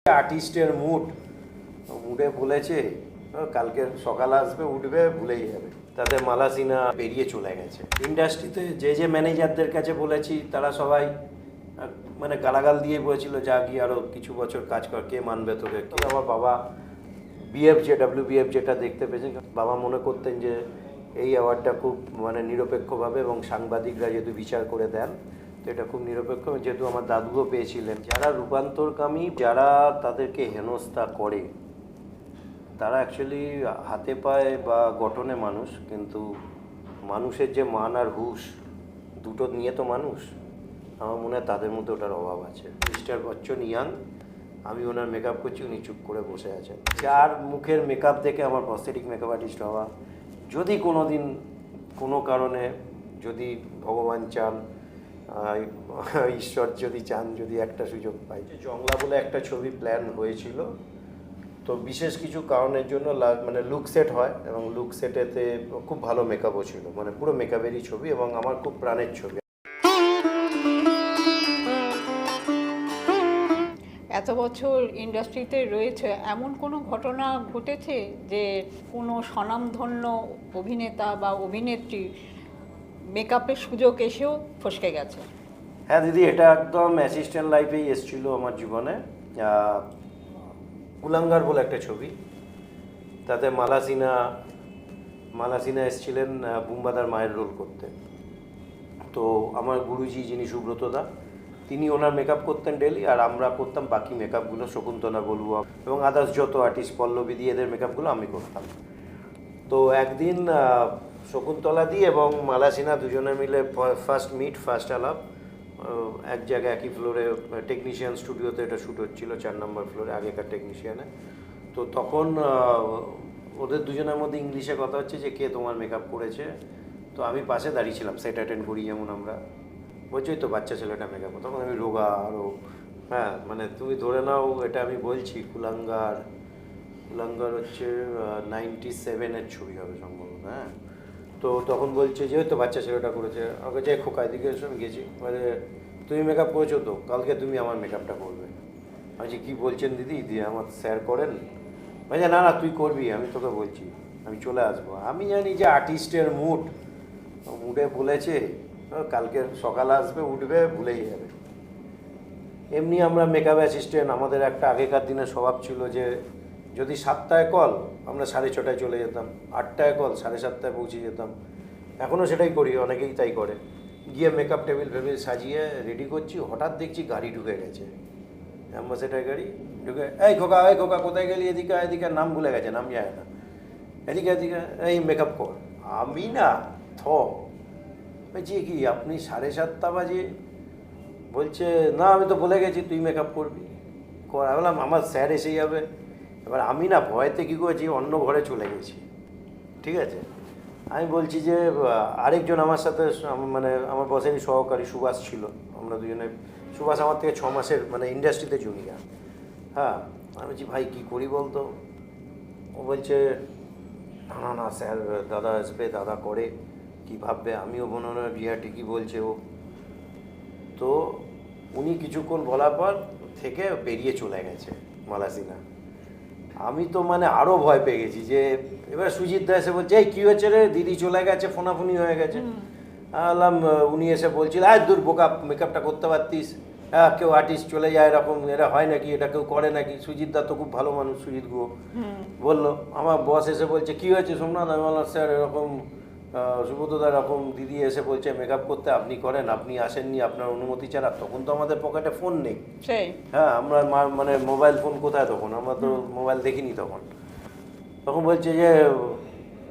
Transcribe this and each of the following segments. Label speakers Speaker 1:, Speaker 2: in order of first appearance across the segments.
Speaker 1: আর্টিস্টের মুডে বলেছে কালকে সকালে আসবে, উঠবে, ভুলেই যাবে। তাতে মালা সিনহা বেরিয়ে চলে গেছে। ইন্ডাস্ট্রিতে যে ম্যানেজারদের কাছে বলেছি তারা সবাই মানে গালাগাল দিয়ে বলেছিল যা গিয়ে আরও কিছু বছর কাজ কর, কে মানবে তোকে। আমার বাবা WBF যেটা দেখতে পেয়েছেন, বাবা মনে করতেন যে এই অ্যাওয়ার্ডটা খুব মানে নিরপেক্ষভাবে এবং সাংবাদিকরা যেহেতু বিচার করে দেন, তো এটা খুব নিরপেক্ষ। যেহেতু আমার দাদুও পেয়েছিলেন, যারা রূপান্তরকামী, যারা তাদেরকে হেনস্থা করে, তারা অ্যাকচুয়ালি হাতে পায়ে বা গঠনে মানুষ, কিন্তু মানুষের যে মান আর হুঁশ দুটো নিয়ে তো মানুষ। আমার মনে হয় তাদের মধ্যে ওটার অভাব আছে। মিস্টার বচ্চন ইয়াং, আমি ওনার মেকআপ করছি, উনি চুপ করে বসে আছেন। যার মুখের মেকআপ দেখে আমার প্রস্থেটিক মেকআপ আর্টিস্ট হওয়া, যদি কোনো দিন কোনো কারণে, যদি ভগবান চান, ঈশ্বর যদি চান, যদি একটা সুযোগ পাই, জংলা বলে একটা ছবি প্ল্যান হয়েছিল, তো বিশেষ কিছু কারণের জন্য মানে লুক সেট হয়, এবং লুক সেটেতে খুব ভালো মেকআপও ছিল, মানে পুরো মেকআপেরই ছবি এবং আমার খুব প্রাণের ছবি।
Speaker 2: এত বছর ইন্ডাস্ট্রিতে রয়েছে, এমন কোনো ঘটনা ঘটেছে যে কোনো স্বনামধন্য অভিনেতা বা অভিনেত্রী মেকআপের সুযোগ এসেও ফসকে গেছে?
Speaker 1: হ্যাঁ দিদি, এটা একদম অ্যাসিস্ট্যান্ট লাইফেই এসেছিলো আমার জীবনে। কুলাঙ্গার বলে একটা ছবি, তাতে মালা সিনহা এসেছিলেন বুম্বাদার মায়ের রোল করতে। তো আমার গুরুজি যিনি সুব্রত দা, তিনি ওনার মেকআপ করতেন ডেলি, আর আমরা করতাম বাকি মেকআপগুলো, শকুন্তলা বলুয়া এবং আদার্স যত আর্টিস্ট, পল্লবী দিয়ে এদের মেকআপগুলো আমি করতাম। তো একদিন শকুন্তলা দি এবং মালা সিনহা দুজনে মিলে ফার্স্ট আলাপ এক জায়গায় একই ফ্লোরে, টেকনিশিয়ান স্টুডিওতে এটা শ্যুট হচ্ছিল, 4 নম্বর ফ্লোরে, আগেকার টেকনিশিয়ানে। তো তখন ওদের দুজনের মধ্যে ইংলিশে কথা হচ্ছে যে কে তোমার মেকআপ করেছে। তো আমি পাশে দাঁড়িয়েছিলাম, সেট অ্যাটেন্ড করি যেমন আমরা, বলছোই তো বাচ্চা ছেলেটা মেকআপ। তখন আমি রোগা আরও, হ্যাঁ মানে তুমি ধরে নাও, এটা আমি বলছি কুলাঙ্গার হচ্ছে 97-এর ছবি হবে সম্ভবত, হ্যাঁ। তো তখন বলছে যে ওই তো বাচ্চা ছেলেটা করেছে। আমাকে যে খোকা এদিকে এসে, আমি গেছি, মানে তুমি মেকআপ করেছো তো, কালকে তুমি আমার মেকআপটা করবে। আমি যে কী বলছেন দিদি, দিয়ে আমার স্যার করেন? বলছে না তুই করবি, আমি তোকে বলছি, আমি চলে আসবো। আমি জানি যে আর্টিস্টের মুডে বলেছে কালকে সকালে আসবে, উঠবে, ভুলেই যাবে। এমনি আমরা মেকআপ অ্যাসিস্ট্যান্ট, আমাদের একটা আগেকার দিনের স্বভাব ছিল যে যদি 7টায় কল, আমরা 6:30টায় চলে যেতাম, 8টায় কল 7:30টায় পৌঁছে যেতাম। এখনও সেটাই করি, অনেকেই তাই করে। গিয়ে মেকআপ টেবিল সাজিয়ে রেডি করছি, হঠাৎ দেখছি গাড়ি ঢুকে গেছে, অ্যাম্বাসেডার গাড়ি ঢুকে। এই খোকা কোথায় গেলি, এদিকে নাম ভুলে গেছে, নাম যায় না, এদিকে এই মেকআপ কর। আমি না বলছি কি আপনি 7:30 বাজে? বলছে না আমি তো বলে গেছি তুই মেকআপ করবি, কর। আমি বললাম আমার স্যার এসে যাবে। এবার আমি না ভয়তে কী করেছি, অন্য ঘরে চলে গেছি, ঠিক আছে। আমি বলছি যে আরেকজন আমার সাথে, মানে আমার বসেরই সহকারী সুভাষ ছিল, আমরা দুজনে। সুভাষ আমার থেকে 6 মাসের মানে ইন্ডাস্ট্রিতে জুনিয়র। হ্যাঁ, আমি বলছি ভাই কী করি বলতো? ও বলছে না স্যার, দাদা আসবে, দাদা করে কী ভাববে। আমিও মনে হয় ঠিকই বলছে ও। তো উনি কিছুক্ষণ বলার পর থেকে বেরিয়ে চলে গেছে মালা সিনহা। আমি তো মানে আরও ভয় পেয়ে গেছি যে এবার সুজিত দা এসে বলছে এই কী হয়েছে রে, দিদি চলে গেছে, ফোনাফুনি হয়ে গেছে। আলাম উনি এসে বলছিল দূর বোকা, মেকআপটা করতে পারতিস, হ্যাঁ কেউ আর্টিস্ট চলে যায় এরকম, এটা হয় নাকি, এটা কেউ করে নাকি? সুজিত দা তো খুব ভালো মানুষ, সুজিত গুহ বললো। আমার বস এসে বলছে কী হয়েছে সোমনাথ? আমি বললাম স্যার এরকম সুব্রতদা এরকম দিদি এসে বলছে মেকআপ করতে, আপনি করেন, আপনি আসেননি আপনার অনুমতি ছাড়া। তখন তো আমাদের পকেটে ফোন নেই, হ্যাঁ আমরা মানে মোবাইল ফোন কোথায় তখন, আমরা তো মোবাইল দেখিনি তখন বলছে যে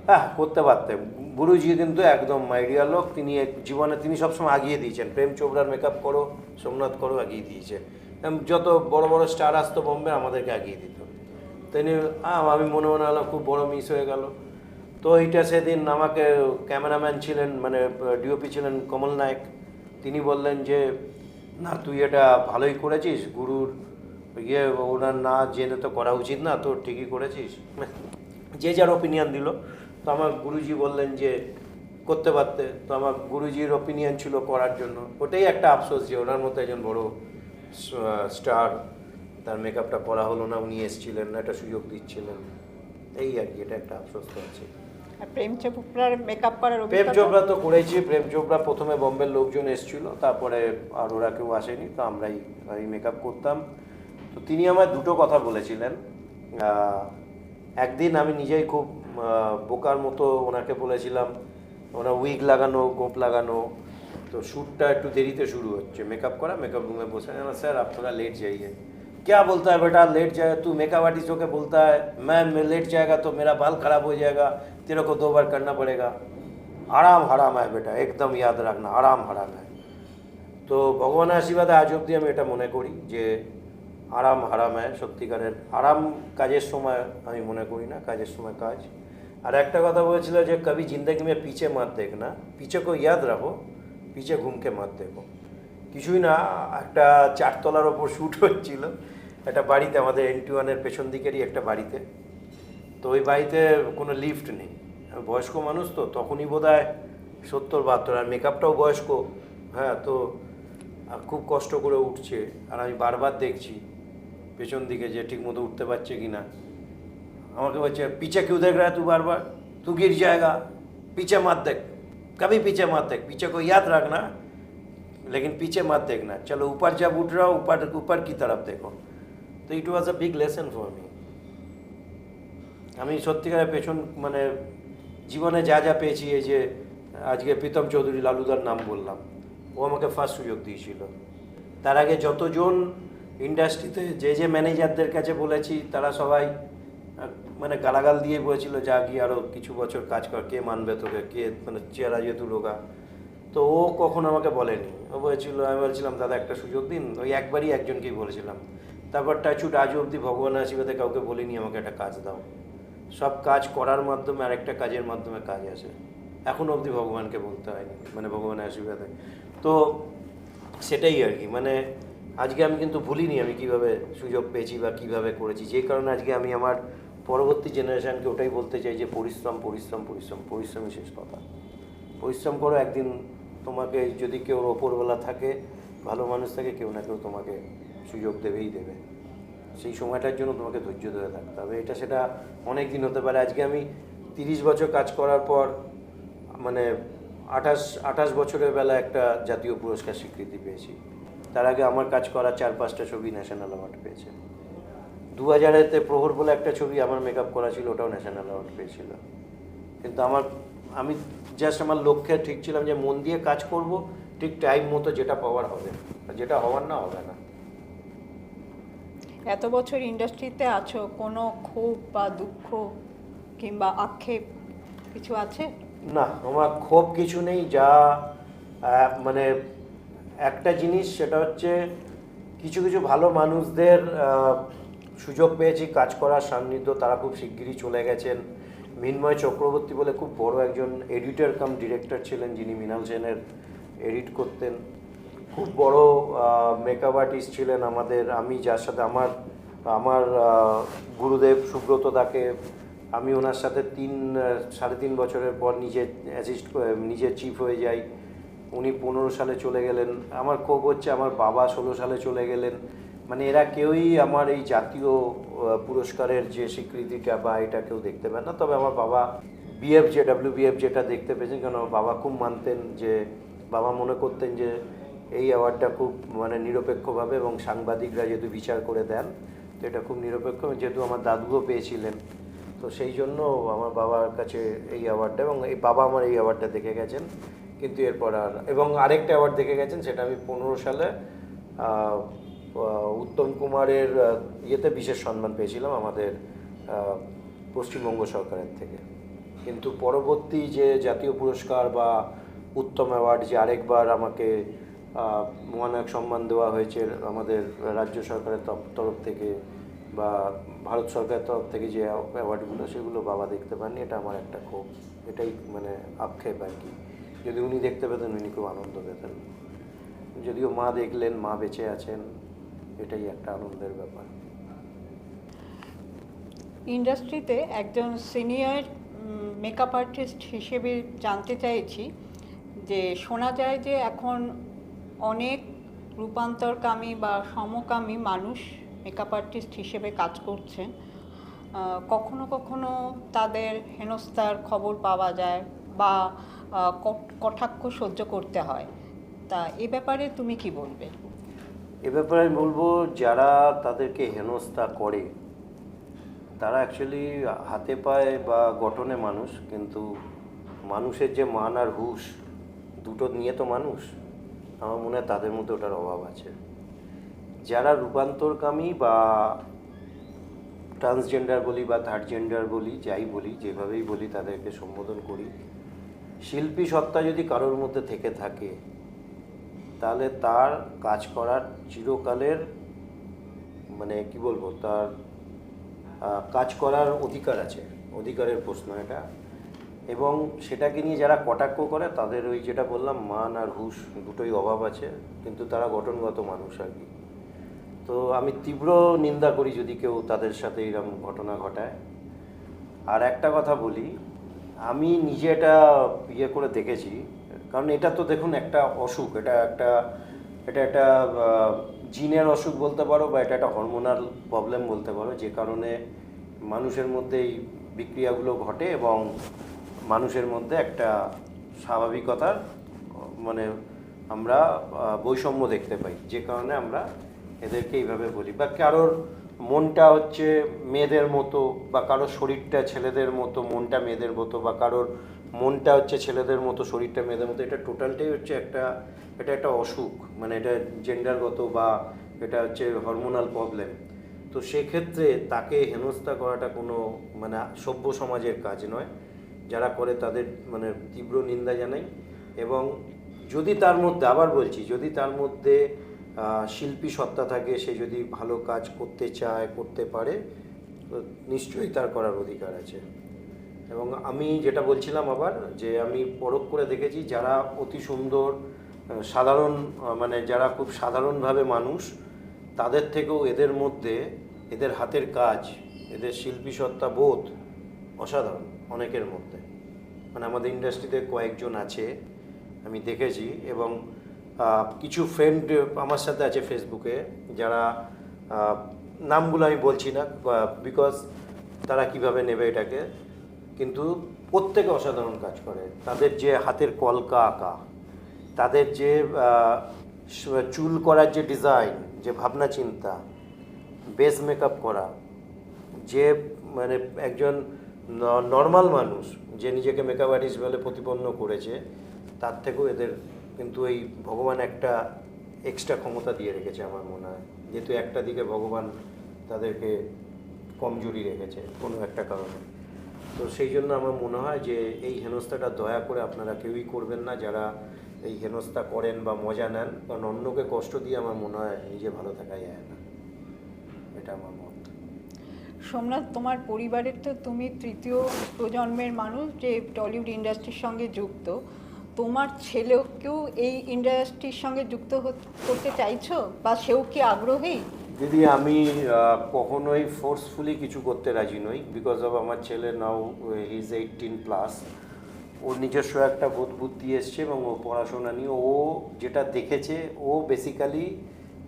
Speaker 1: হ্যাঁ করতে পারতেন। গুরুজি কিন্তু একদম মাইডিয়া লোক, তিনি জীবনে তিনি সবসময় আগিয়ে দিয়েছেন। প্রেম চোপড়ার মেকআপ করো, সোমনাথ করো, আগিয়ে দিয়েছে। যত বড় বড় স্টার আসতো বোম্বে, আমাদেরকে আগিয়ে দিত তিনি। আমি মনে হলো খুব বড় মিস হয়ে গেল। তো এইটা সেদিন আমাকে ক্যামেরাম্যান ছিলেন, মানে ডিওপি ছিলেন কমল নায়ক, তিনি বললেন যে না তুই এটা ভালোই করেছিস, গুরুর ওনার না জেনে তো করা উচিত না, তোর ঠিকই করেছিস, যে যার ওপিনিয়ন দিল। তো আমার গুরুজি বললেন যে করতে পারতে। তো আমার গুরুজির ওপিনিয়ন ছিল করার জন্য। ওটাই একটা আফসোস যে ওনার মতো একজন বড় স্টার তার মেকআপটা করা হলো না, উনি এসেছিলেন না, একটা সুযোগ দিচ্ছিলেন, এই আর কি, এটা একটা আফসোস তো আছে।
Speaker 2: আর প্রেম চোপড়ার মেকআপ করার
Speaker 1: প্রেম
Speaker 2: অভিজ্ঞতা?
Speaker 1: চোপড়া তো করেছি। প্রেম চোপড়া প্রথমে বম্বের লোকজন এসেছিল, তারপরে আর ওরা কেউ আসেনি, তো আমরাই মেকআপ করতাম। তো তিনি আমার দুটো কথা বলেছিলেন। একদিন আমি নিজেই খুব বোকার মতো ওনাকে বলেছিলাম, ওনার উইগ লাগানো, গোপ লাগানো, তো শ্যুটটা একটু দেরিতে শুরু হচ্ছে, মেকআপ করা, মেকআপ रूम में बसे हैं, सर आप थोड़ा लेट जाइए। क्या बोलता है बेटा, लेट जाए तू, मेकअप आर्टिस्ट होकर बोलता है मैं लेट जाएगा तो मेरा बाल खराब हो जाएगा, तेरे को 2 बार करना पड़ेगा। आराम हराम है बेटा, एकदम याद रखना, आराम हराम है। তো ভগবানের আশীর্বাদে আজ অবধি আমি এটা মনে করি যে আরাম হারাম হয়, সত্যিকারের আরাম কাজের সময় আমি মনে করি না, কাজের সময় কাজ। আর একটা কথা বলেছিল যে কবি জিন্দগি মে পিছে মত দেখনা, পিছে কো ইয়াদ রাখো, পিছে ঘুমকে মত দেখো। কিছুই না, একটা 4 তলার ওপর শ্যুট হচ্ছিল একটা বাড়িতে, আমাদের NT1-এর পেছন দিকেরই একটা বাড়িতে। তো ওই বাড়িতে কোনো লিফট নেই, বয়স্ক মানুষ তো, তখনই বোধ হয় 70-72, আর মেকআপটাও বয়স্ক, হ্যাঁ। তো খুব কষ্ট করে উঠছে, আর আমি বারবার দেখছি পেছন দিকে যে ঠিক মতো উঠতে পারছে কি না। আমাকে বলছে পিছে क्यों देख रहा है तू, बार बार तू गिर जाएगा, पीछे मत देख, कभी पीछे मत देख, पीछे को याद रखना लेकिन पीछे मत देखना, चलो ऊपर जब उठ रहा हो ऊपर ऊपर की तरफ देखो। তো it was a big lesson for me. আমি সত্যিকারের পেছন মানে জীবনে যা যা পেয়েছি, এই যে আজকে প্রীতম চৌধুরী, লালুদার নাম বললাম, ও আমাকে ফার্স্ট সুযোগ দিয়েছিল। তার আগে যতজন ইন্ডাস্ট্রিতে যে যে ম্যানেজারদের কাছে বলেছি, তারা সবাই মানে গালাগাল দিয়ে বলেছিল যা গিয়ে আরও কিছু বছর কাজ কর, কে মানবে তোকে, কে মানে চেহারা যেহেতু রোগা। তো ও কখন আমাকে বলেনি, ও বলেছিল, আমি বলছিলাম দাদা একটা সুযোগ দিন, ওই একবারই একজনকেই বলেছিলাম। তারপর টাচুট আজও অবধি ভগবানের আশীর্বাদে কাউকে বলিনি আমাকে একটা কাজ দাও। সব কাজ করার মাধ্যমে আরেকটা কাজের মাধ্যমে কাজ আসে, এখন অবধি ভগবানকে বলতে হয়নি, মানে ভগবানের আশীর্বাদে। তো সেটাই আর কি, মানে আজকে আমি কিন্তু ভুলিনি আমি কিভাবে সুযোগ পেয়েছি বা কিভাবে করেছি, যে কারণে আজকে আমি আমার পরবর্তী জেনারেশানকে ওটাই বলতে চাই যে পরিশ্রম পরিশ্রম পরিশ্রম, পরিশ্রমই শেষ কথা। পরিশ্রম করো, একদিন তোমাকে যদি কেউ ওপরবেলা থাকে, ভালো মানুষ থাকে, কেউ না কেউ তোমাকে সুযোগ দেবেই দেবে। সেই সময়টার জন্য তোমাকে ধৈর্য ধরে থাকতে হবে। এটা সেটা অনেক দিন হতে পারে। আজকে আমি 30 বছর কাজ করার পর মানে 28 বছরের বেলা একটা জাতীয় পুরস্কার স্বীকৃতি পেয়েছি। তার আগে আমার কাজ করা 4-5টা ছবি ন্যাশনাল অ্যাওয়ার্ড পেয়েছে। 2000-এতে প্রহর বলে একটা ছবি আমার মেকআপ করা ছিল, ওটাও ন্যাশনাল অ্যাওয়ার্ড পেয়েছিল। কিন্তু আমি জাস্ট আমার লক্ষ্যে ঠিক ছিলাম যে মন দিয়ে কাজ করব, ঠিক টাইম মতো যেটা পাওয়ার হবে, আর যেটা হওয়ার না হবে না।
Speaker 2: এত বছর ইন্ডাস্ট্রিতে আছো, কোনো ক্ষোভ বা দুঃখ কিংবা আক্ষেপ কিছু আছে?
Speaker 1: না, আমার ক্ষোভ কিছু নেই। যা মানে একটা জিনিস, সেটা হচ্ছে কিছু কিছু ভালো মানুষদের সুযোগ পেয়েছি কাজ করার সান্নিধ্য, তারা খুব শিগগিরই চলে গেছেন। মিন্ময় চক্রবর্তী বলে খুব বড় একজন এডিটর কাম ডিরেক্টর ছিলেন, যিনি মৃণাল সেনের এডিট করতেন। খুব বড় মেকআপ আর্টিস্ট ছিলেন আমাদের, আমি যার সাথে আমার গুরুদেব সুব্রত দাকে, আমি ওনার সাথে 3-3.5 বছরের পর নিজে চিফ হয়ে যাই। উনি 15 সালে চলে গেলেন। আমার ক্ষোভ হচ্ছে আমার বাবা 16 সালে চলে গেলেন। মানে এরা কেউই আমার এই জাতীয় পুরস্কারের যে স্বীকৃতিটা বা এটা কেউ দেখতে পায় না। তবে আমার বাবা WBF যেটা দেখতে পেয়েছেন, কারণ আমার বাবা খুব মানতেন, যে বাবা মনে করতেন যে এই অ্যাওয়ার্ডটা খুব মানে নিরপেক্ষভাবে, এবং সাংবাদিকরা যেহেতু বিচার করে দেন, তো এটা খুব নিরপেক্ষ, যেহেতু আমার দাদুও পেয়েছিলেন, তো সেই জন্য আমার বাবার কাছে এই অ্যাওয়ার্ডটা, এবং এই বাবা আমার এই অ্যাওয়ার্ডটা দেখে গেছেন। কিন্তু এরপর এবং আরেকটা অ্যাওয়ার্ড দেখে গেছেন, সেটা আমি 15 সালে উত্তম কুমারের ইয়েতে বিশেষ সম্মান পেয়েছিলাম আমাদের পশ্চিমবঙ্গ সরকারের থেকে। কিন্তু পরবর্তী যে জাতীয় পুরস্কার বা উত্তম অ্যাওয়ার্ড, যে আরেকবার আমাকে মহানায়ক সম্মান দেওয়া হয়েছে আমাদের রাজ্য সরকারের তরফ থেকে বা ভারত সরকারের তরফ থেকে, যে অ্যাওয়ার্ডগুলো, সেগুলো বাবা দেখতে পাননি। এটা আমার একটা ক্ষোভ, এটাই মানে আক্ষেপ আর কি। যদি উনি দেখতে পেতেন, উনি খুব আনন্দ পেতেন। যদিও মা দেখলেন, মা বেঁচে আছেন, এটাই একটা আনন্দের ব্যাপার।
Speaker 2: ইন্ডাস্ট্রিতে একজন সিনিয়র মেকআপ আর্টিস্ট হিসেবে জানতে চাইছি যে শোনা যায় যে এখন অনেক রূপান্তরকামী বা সমকামী মানুষ মেকআপ আর্টিস্ট হিসেবে কাজ করছেন, কখনো কখনো তাদের হেনস্থার খবর পাওয়া যায় বা কটাক্ষ সহ্য করতে হয়। তা এ ব্যাপারে তুমি কি বলবে?
Speaker 1: এ ব্যাপারে আমি বলবো, যারা তাদেরকে হেনস্থা করে তারা অ্যাকচুয়ালি হাতে পায়ে বা গঠনে মানুষ, কিন্তু মানুষের যে মান আর হুঁশ দুটো নিয়ে তো মানুষ। আমার মনে হয় তাদের মধ্যে ওটার অভাব আছে। যারা রূপান্তরকামী বা ট্রান্সজেন্ডার বলি বা থার্ড জেন্ডার বলি, যাই বলি, যেভাবেই বলি তাদেরকে সম্বোধন করি, শিল্পী সত্তা যদি কারোর মধ্যে থেকে থাকে তাহলে তার কাজ করার চিরকালের, মানে কি বলবো, তার কাজ করার অধিকার আছে, অধিকারের প্রশ্ন এটা। এবং সেটাকে নিয়ে যারা কটাক্ষ করে তাদের ওই যেটা বললাম মান আর হুঁশ দুটোই অভাব আছে, কিন্তু তারা গঠনগত মানুষ আর কি। তো আমি তীব্র নিন্দা করি যদি কেউ তাদের সাথে এরকম ঘটনা ঘটায়। আর একটা কথা বলি, আমি নিজে এটা ইয়ে করে দেখেছি, কারণ এটা তো দেখুন একটা অসুখ, এটা একটা জিনের অসুখ বলতে পারো, বা এটা একটা হরমোনাল প্রবলেম বলতে পারো, যে কারণে মানুষের মধ্যে এই বিক্রিয়াগুলো ঘটে এবং মানুষের মধ্যে একটা স্বাভাবিকতার মানে আমরা বৈষম্য দেখতে পাই, যে কারণে আমরা এদেরকে এইভাবে বলি। বা কারোর মনটা হচ্ছে মেয়েদের মতো, বা কারোর শরীরটা ছেলেদের মতো মনটা মেয়েদের মতো, বা কারোর মনটা হচ্ছে ছেলেদের মতো শরীরটা মেয়েদের মতো, এটা টোটালটাই হচ্ছে এটা একটা অসুখ, মানে এটা জেন্ডারগত বা এটা হচ্ছে হরমোনাল প্রবলেম। তো সেক্ষেত্রে তাকে হেনস্থা করাটা কোনো মানে সভ্য সমাজের কাজ নয়। যারা করে তাদের মানে তীব্র নিন্দা জানাই। এবং যদি তার মধ্যে, আবার বলছি, যদি তার মধ্যে শিল্পী সত্তা থাকে, সে যদি ভালো কাজ করতে চায়, করতে পারে, তো নিশ্চয়ই তার করার অধিকার আছে। এবং আমি যেটা বলছিলাম আবার, যে আমি পরখ করে দেখেছি যারা অতি সুন্দর সাধারণ, মানে যারা খুব সাধারণভাবে মানুষ, তাদের থেকেও এদের মধ্যে এদের হাতের কাজ, এদের শিল্পী সত্তা বোধ অসাধারণ অনেকের মধ্যে। মানে আমাদের ইন্ডাস্ট্রিতে কয়েকজন আছে আমি দেখেছি, এবং কিছু ফ্রেন্ড আমার সাথে আছে ফেসবুকে, যারা নামগুলো আমি বলছি না বিকজ তারা কিভাবে নেবে এটাকে, কিন্তু প্রত্যেকে অসাধারণ কাজ করে। তাদের যে হাতের কলকা আঁকা, তাদের যে চুল করার যে ডিজাইন, যে ভাবনা চিন্তা, বেস মেকআপ করা, যে মানে একজন নর্মাল মানুষ যে নিজেকে মেকআপ আর্টিস্ট বলে প্রতিপন্ন করেছে, তার থেকেও এদের কিন্তু এই ভগবান একটা এক্সট্রা ক্ষমতা দিয়ে রেখেছে আমার মনে হয়, যেহেতু একটা দিকে ভগবান তাদেরকে কমজোরি রেখেছে কোনো একটা কারণে। তো সেই জন্য আমার মনে হয় যে এই হেনস্থাটা দয়া করে আপনারা কেউই করবেন না, যারা এই হেনস্থা করেন বা মজা নেন, কারণ অন্যকে কষ্ট দিয়ে আমার মনে হয় নিজে ভালো থাকা যায় না। এটা আমার মত।
Speaker 2: সোমনাথ, তোমার পরিবারের তো তুমি তৃতীয় প্রজন্মের মানুষ যে টলিউড ইন্ডাস্ট্রির সঙ্গে যুক্ত। তোমার ছেলেকেও এই ইন্ডাস্ট্রির সঙ্গে যুক্ত করতে চাইছো, বা সেও কি আগ্রহী?
Speaker 1: দিদি, আমি কখনোই ফোর্সফুলি কিছু করতে রাজি নই, বিকজ অফ আমার ছেলে নাও হি ইজ 18+। ওর নিজস্ব একটা বোধ বুদ্ধি এসছে এবং ও পড়াশোনা নিয়ে ও যেটা দেখেছে, ও বেসিক্যালি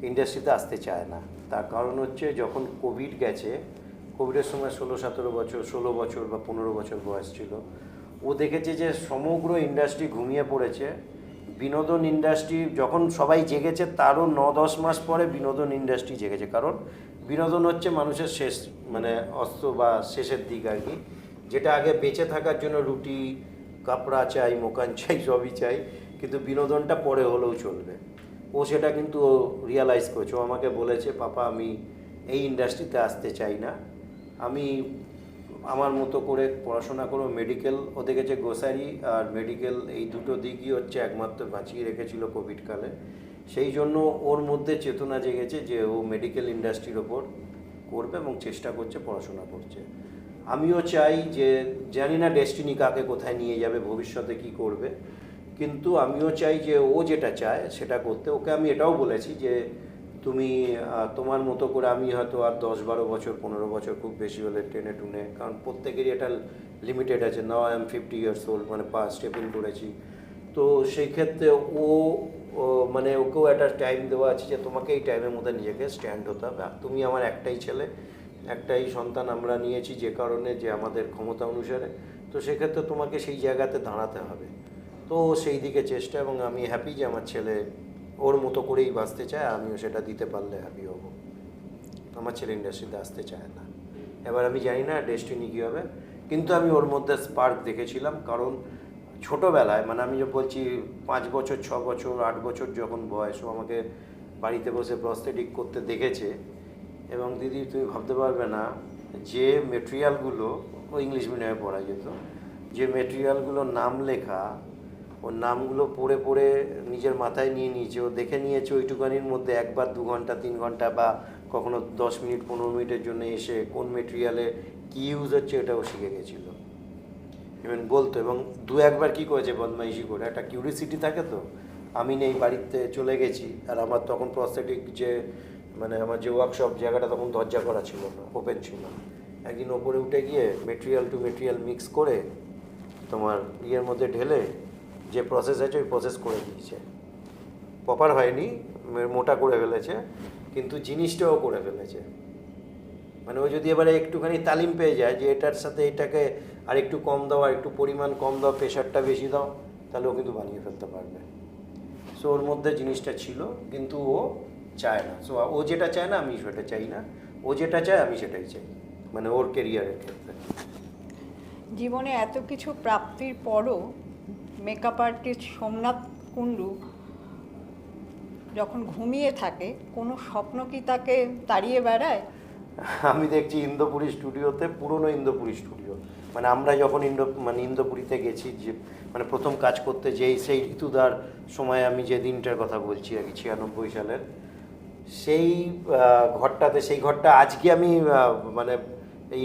Speaker 1: ইন্ডাস্ট্রিতে আসতে চায় না। তার কারণ হচ্ছে যখন কোভিড গেছে, কোভিডের সময় 16 বছর বা 15 বছর বয়স ছিল, ও দেখেছে যে সমগ্র ইন্ডাস্ট্রি ঘুমিয়ে পড়েছে। বিনোদন ইন্ডাস্ট্রি যখন সবাই জেগেছে, তারও 9-10 মাস পরে বিনোদন ইন্ডাস্ট্রি জেগেছে, কারণ বিনোদন হচ্ছে মানুষের শেষ মানে অস্ত্র বা শেষের দিক আর কি। যেটা আগে বেঁচে থাকার জন্য রুটি কাপড়া চাই, মোকান চাই, সবই চাই, কিন্তু বিনোদনটা পরে হলেও চলবে। ও সেটা কিন্তু ও রিয়ালাইজ করেছে। ও আমাকে বলেছে, পাপা আমি এই ইন্ডাস্ট্রিতে আসতে চাই না, আমি আমার মতো করে পড়াশোনা করো। মেডিকেল ও দেখেছে, গ্রোসারি আর মেডিকেল এই দুটো দিকই হচ্ছে একমাত্র বাঁচিয়ে রেখেছিল কোভিডকালে। সেই জন্য ওর মধ্যে চেতনা জেগেছে যে ও মেডিকেল ইন্ডাস্ট্রির ওপর করবে এবং চেষ্টা করছে, পড়াশোনা করছে। আমিও চাই যে, জানি না ডেস্টিনি কাকে কোথায় নিয়ে যাবে, ভবিষ্যতে কি করবে, কিন্তু আমিও চাই যে ও যেটা চায় সেটা করতে। ওকে আমি এটাও বলেছি যে তুমি তোমার মতো করে, আমি হয়তো আর 10-12 বছর 15 বছর খুব বেশি হলে টেনে টুনে, কারণ প্রত্যেকেরই এটা লিমিটেড আছে। Now I am 50 years old, মানে স্টেপিং করেছি। তো সেই ক্ষেত্রে ও ও মানে ওকেও একটা টাইম দেওয়া আছে যে তোমাকে এই টাইমের মধ্যে নিজেকে স্ট্যান্ড হতে হবে। আর তুমি আমার একটাই ছেলে, একটাই সন্তান আমরা নিয়েছি, যে কারণে যে আমাদের ক্ষমতা অনুসারে, তো সেক্ষেত্রে তোমাকে সেই জায়গাতে দাঁড়াতে হবে। তো সেই দিকে চেষ্টা, এবং আমি হ্যাপি যে আমার ছেলে ওর মতো করেই বাঁচতে চায়, আমিও সেটা দিতে পারলে হ্যাপি হব। আমার ছেলে ইন্ডাস্ট্রিতে আসতে চায় না। এবার আমি জানি না ডেস্টিনি কী হবে, কিন্তু আমি ওর মধ্যে স্পার্ক দেখেছিলাম। কারণ ছোটোবেলায়, মানে আমি যে বলছি 5 বছর 6 বছর 8 বছর যখন বয়স, ও আমাকে বাড়িতে বসে প্রস্থেটিক করতে দেখেছে। এবং দিদি তুমি ভাবতে পারবে না, যে মেটেরিয়ালগুলো, ও ইংলিশ মিডিয়ামে পড়া যেত, যে মেটেরিয়ালগুলোর নাম লেখা, ওর নামগুলো পড়ে পড়ে নিজের মাথায় নিয়ে নিয়েছে। ও দেখে নিয়েছে ওইটুকানির মধ্যে একবার 2 ঘন্টা 3 ঘন্টা বা কখনো 10 মিনিট 15 মিনিটের জন্য এসে কোন মেটেরিয়ালে কী ইউজ হচ্ছে এটাও শিখে গেছিলো। ইভেন বলতো, এবং 2-1বার কী করেছে বদমাইশি করে, একটা কিউরিসিটি থাকে তো। আমি নেই, বাড়িতে চলে গেছি, আর আমার তখন প্রস্থেটিক যে মানে আমার যে ওয়ার্কশপ জায়গাটা তখন দরজা করা ছিল না, ওপেন ছিল। একদিন ওপরে উঠে গিয়ে মেটেরিয়াল টু মেটেরিয়াল মিক্স করে তোমার ইয়ের মধ্যে ঢেলে যে প্রসেস আছে ওই প্রসেস করে দিয়েছে। প্রপার হয়নি, মোটা করে ফেলেছে, কিন্তু জিনিসটাও করে ফেলেছে। মানে ও যদি এবারে একটুখানি তালিম পেয়ে যায় যে এটার সাথে এটাকে আর একটু কম দাও, আর একটু পরিমাণ কম দাও, প্রেশারটা বেশি দাও, তাহলে ও কিন্তু বানিয়ে ফেলতে পারবে। সো ওর মধ্যে জিনিসটা ছিল, কিন্তু ও চায় না। সো ও যেটা চায় না আমি সেটা চাই না, ও যেটা চায় আমি সেটাই চাই, মানে ওর কেরিয়ারের ক্ষেত্রে।
Speaker 2: জীবনে এত কিছু প্রাপ্তির পরও মেকআপ আর্টিস্ট সোমনাথ কুণ্ডু যখন ঘুমিয়ে থাকে, কোনো স্বপ্ন কি তাকে তাড়িয়ে বেড়ায়?
Speaker 1: আমি দেখছি ইন্দোপুরি স্টুডিওতে, পুরনো ইন্দোপুরি স্টুডিও, মানে আমরা যখন ইন্দোপুরিতে গেছি, যে মানে প্রথম কাজ করতে সেই ঋতুদার সময়, আমি যে দিনটার কথা বলছি আর কি 96 সালের, সেই ঘরটাতে, সেই ঘরটা আজকে আমি মানে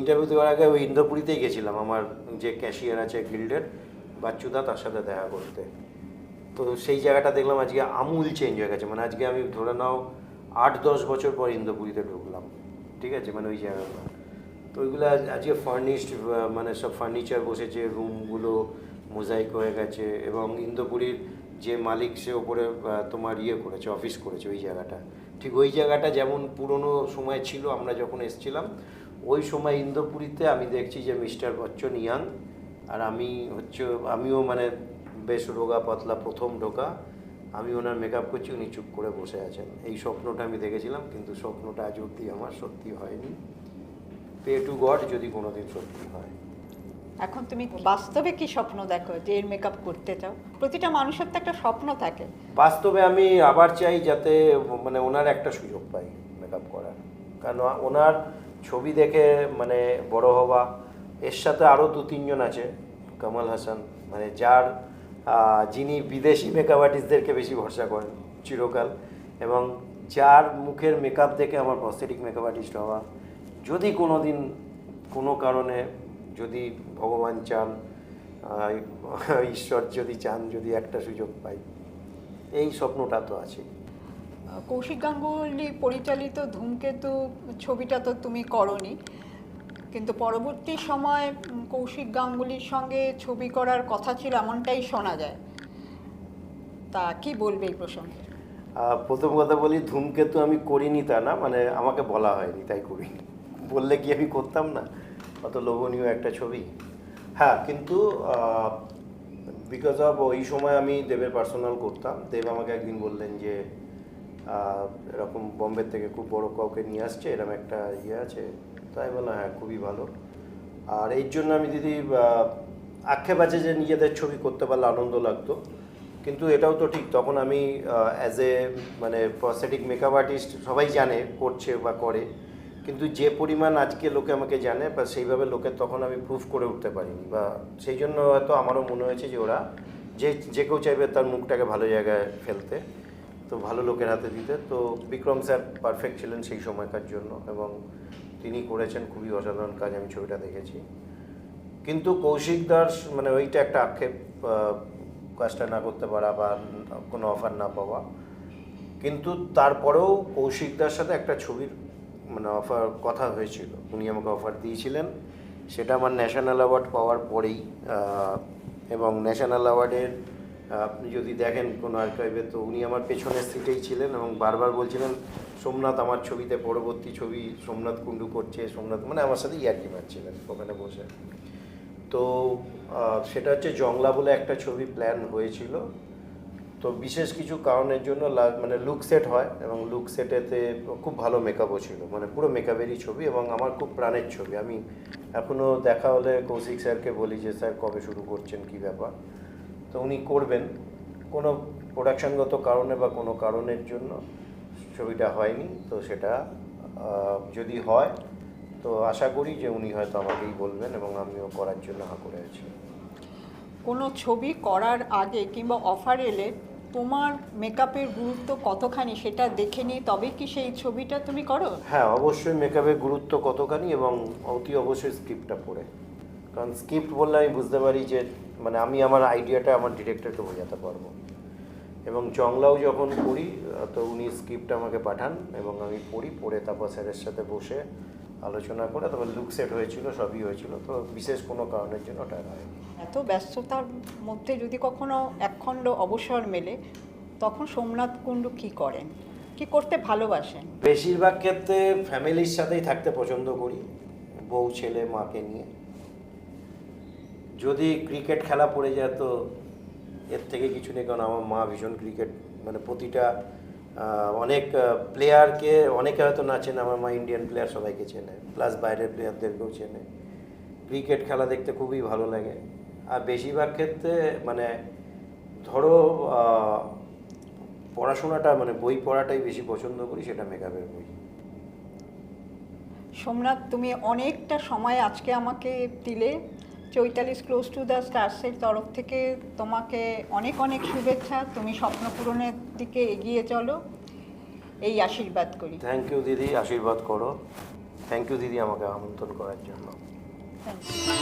Speaker 1: ইন্টারভিউ দেওয়ার আগে ওই ইন্দোপুরিতেই গেছিলাম আমার যে ক্যাশিয়ার আছে গিল্ডের বাচ্চুদা, তার সাথে দেখা করতে। তো সেই জায়গাটা দেখলাম আজকে আমূল চেঞ্জ হয়ে গেছে। মানে আজকে আমি ধরে নাও 8-10 বছর পর ইন্দোপুরিতে ঢুকলাম, ঠিক আছে, মানে ওই জায়গাগুলো। তো ওইগুলো আজকে ফার্নিশড, মানে সব ফার্নিচার বসেছে, রুমগুলো মোজাইক হয়ে গেছে, এবং ইন্দোপুরীর যে মালিক সে ওপরে তোমার ইয়ে করেছে, অফিস করেছে ওই জায়গাটা। ঠিক ওই জায়গাটা যেমন পুরনো সময় ছিল আমরা যখন এসেছিলাম, ওই সময় ইন্দোপুরীতে আমি দেখছি যে মিস্টার বচ্চন ইয়াং, আর আমিও মানে বেশ রোগা পাতলা, প্রথম ঢোকা, আমি ওনার মেকআপ করছি, উনি চুপ করে বসে আছেন। এই স্বপ্নটা আমি দেখেছিলাম, কিন্তু স্বপ্নটা আজ অবধি আমার সত্যি হয়নি। পে টু গড যদি কোনোদিন সত্যি হয়।
Speaker 2: এখন তুমি বাস্তবে কি স্বপ্ন দেখো যে এর মেকআপ করতে চাও? প্রতিটা মানুষের তো একটা স্বপ্ন থাকে।
Speaker 1: বাস্তবে আমি আবার চাই যাতে মানে ওনার একটা সুযোগ পাই মেকআপ করার, কারণ ওনার ছবি দেখে মানে বড় হওয়া। এর সাথে আরও 2-3 জন আছে, কামাল হাসান, মানে যিনি বিদেশি মেকআপ আর্টিস্টদেরকে বেশি ভরসা করেন চিরকাল, এবং যার মুখের মেকআপ দেখে আমার প্রস্থেটিক মেকআপ আর্টিস্ট হওয়া। যদি কোনো দিন কোনো কারণে, যদি ভগবান চান, ঈশ্বর যদি চান, যদি একটা সুযোগ পাই, এই স্বপ্নটা তো আছে।
Speaker 2: কৌশিক গাঙ্গুলি পরিচালিত ধূমকেতু ছবিটা তো তুমি করনি, কিন্তু পরবর্তী সময় কৌশিক গাঙ্গুলির সঙ্গে ছবি করার কথা ছিল, এমনটাই শোনা যায়। তা কি বলবে এই প্রসঙ্গে?
Speaker 1: প্রথম কথা বলি, ধূমকেতু আমি করিনি তা না, মানে আমাকে বলা হয়নি তাই করিনি। বললে কি আমি করতাম না? অত লোভনীয় একটা ছবি। হ্যাঁ, কিন্তু বিকজ অফ ওই সময় আমি দেবের পার্সোনাল করতাম। দেব আমাকে একদিন বললেন যে এরকম বম্বে থেকে খুব বড় কাউকে নিয়ে আসছে, এরকম একটা ইয়ে আছে। তাই বললাম হ্যাঁ, খুবই ভালো। আর এর জন্য আমি দিদি আক্ষেপ আছে যে নিজেদের ছবি করতে পারলে আনন্দ লাগতো, কিন্তু এটাও তো ঠিক, তখন আমি অ্যাজ এ মানে প্রস্থেটিক মেকআপ আর্টিস্ট সবাই জানে, করছে বা করে, কিন্তু যে পরিমাণ আজকে লোকে আমাকে জানে বা সেইভাবে লোকে তখন আমি প্রুফ করে উঠতে পারিনি, বা সেই জন্য হয়তো আমারও মনে হয়েছে যে ওরা যে কেউ চাইবে তার মুখটাকে ভালো জায়গায় ফেলতে, তো ভালো লোকের হাতে দিতে। তো বিক্রম স্যার পারফেক্ট ছিলেন সেই সময়কার জন্য, এবং তিনি করেছেন খুবই অসাধারণ কাজ, আমি ছবিটা দেখেছি। কিন্তু কৌশিক দাস মানে ওইটা একটা আক্ষেপ, কাজটা না করতে পারা বা কোনো অফার না পাওয়া। কিন্তু তারপরেও কৌশিকদার সাথে একটা ছবির মানে অফার কথা হয়েছিল, উনি আমাকে অফার দিয়েছিলেন। সেটা আমার ন্যাশনাল অ্যাওয়ার্ড পাওয়ার পরেই, এবং ন্যাশনাল অ্যাওয়ার্ডের আপনি যদি দেখেন কোনো আর্কাইভে, তো উনি আমার পেছনের সিটেই ছিলেন এবং বারবার বলছিলেন সোমনাথ আমার ছবিতে পরবর্তী ছবি সোমনাথ কুণ্ডু করছে, সোমনাথ মানে আমার সাথে ইয়ার্কি মারছিলেন ওখানে বসে। তো সেটা হচ্ছে জংলা বলে একটা ছবি প্ল্যান হয়েছিল, তো বিশেষ কিছু কারণের জন্য মানে লুক সেট হয় এবং লুক সেটেতে খুব ভালো মেকআপও ছিল, মানে পুরো মেকআপেরই ছবি এবং আমার খুব প্রাণের ছবি। আমি এখনও দেখা হলে কৌশিক স্যারকে বলি যে স্যার কবে শুরু করছেন, কী ব্যাপার, তো উনি করবেন। কোনো প্রোডাকশনগত কারণে বা কোনো কারণের জন্য ছবিটা হয়নি, তো সেটা যদি হয় তো আশা করি যে উনি হয়তো আমাকেই বলবেন এবং আমিও করার জন্য হাঁ করে আছি।
Speaker 2: কোনো ছবি করার আগে কিংবা অফার এলে তোমার মেকআপের গুরুত্ব কতখানি সেটা দেখে নিয়ে তবে কি সেই ছবিটা তুমি করো?
Speaker 1: হ্যাঁ, অবশ্যই মেকআপের গুরুত্ব কতখানি এবং অতি অবশ্যই স্ক্রিপ্টটা পড়ে, কারণ স্ক্রিপ্ট বললে আমি বুঝতে পারি যে মানে আমি আমার আইডিয়াটা আমার ডিরেক্টরকে বোঝাতে পারবো। এবং জংলাও যখন পড়ি তো উনি স্ক্রিপ্ট আমাকে পাঠান এবং আমি পড়ে তারপর স্যারের সাথে বসে আলোচনা করে তারপর লুক সেট হয়েছিল, সবই হয়েছিল। তো বিশেষ কোনো কারণের জন্য ওটা হয়নি।
Speaker 2: এত ব্যস্ততার মধ্যে যদি কখনো একখণ্ড অবসর মেলে তখন সোমনাথ কুণ্ডু কী করেন, কি করতে ভালোবাসেন?
Speaker 1: বেশিরভাগ ক্ষেত্রে ফ্যামিলির সাথেই থাকতে পছন্দ করি, বউ ছেলে মাকে নিয়ে। যদি ক্রিকেট খেলা পড়ে যায় তো এর থেকে কিছু নেই, কারণ আমার মা ভীষণ ক্রিকেট মানে প্রতিটা অনেক প্লেয়ারকে, অনেকে হয়তো না চেনে, আমার মা ইন্ডিয়ান প্লেয়ার সবাইকে চেনে, প্লাস বাইরের প্লেয়ারদেরকেও চেনে। ক্রিকেট খেলা দেখতে খুবই ভালো লাগে। আর বেশিরভাগ ক্ষেত্রে মানে ধরো পড়াশোনাটা মানে বই পড়াটাই বেশি পছন্দ করি, সেটা মেকআপের বই।
Speaker 2: সোমনাথ, তুমি অনেকটা সময় আজকে আমাকে দিলে। চৈতালি ক্লোজ টু দ্য স্টার্সের তরফ থেকে তোমাকে অনেক অনেক শুভেচ্ছা। তুমি স্বপ্ন পূরণের দিকে এগিয়ে চলো, এই আশীর্বাদ করি।
Speaker 1: থ্যাংক ইউ দিদি, আশীর্বাদ করো। থ্যাংক ইউ দিদি আমাকে আমন্ত্রণ করার জন্য।
Speaker 2: Thank you.